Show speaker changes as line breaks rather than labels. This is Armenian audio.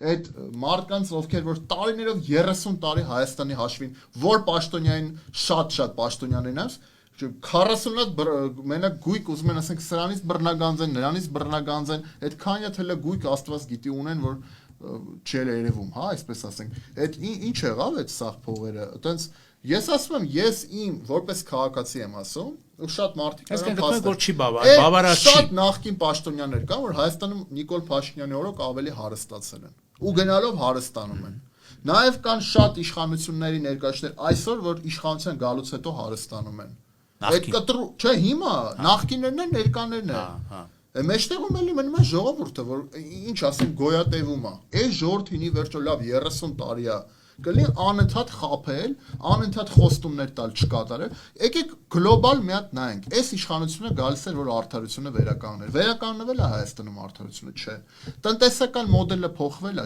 այդ մարդկանց, ովքեր որ տարիներով 30 տարի Հայաստանի հաշվին, որ պաշտոնյային շատ պաշտոնյաներն են, 40-ը մենակ գույք ուզում են ասենք սրանից բռնագանձեն, նրանից բռնագանձեն, այդքան է թելը գույք Աստված գիտի ունեն, որ չել երևում, հա, այսպես ասենք։ Այդ ինչ եղավ այդ սաղ փողերը։ Այտենց ես ասում եմ, ես իմ որպես քաղաքացի եմ ասում, ու շատ մարդիկ շատ նախկին պաշտոնյաներ կան, որ Հայաստանում Նիկոլ Փաշինյանի օրոք ավելի հարստացել են ու գնալով հարստանում են։ Նաև կան շատ իշխանությունների ներկայացներ այսօր, որ իշխանության գալուց հետո հարստանում են։ Այդ կտրու, չէ, հիմա նախկիններն են, ներկաներն են։ Մեջտեղում էլի մնում է ժողովուրդը, որ ինչ ասենք գոյատևում է։ Այս ժողովրդինի վերջո լավ 30 տարի է կլի անընդհատ խաբել, անընդհատ խոստումներ տալ չկատարել։ Եկեք գլոբալ մի հատ նայենք։ Այս իշխանությունը գալիս էր, որ արդարությունը վերականգներ։ Վերականգնվել է Հայաստանում արդարությունը, չէ։ Տնտեսական մոդելը փոխվել է,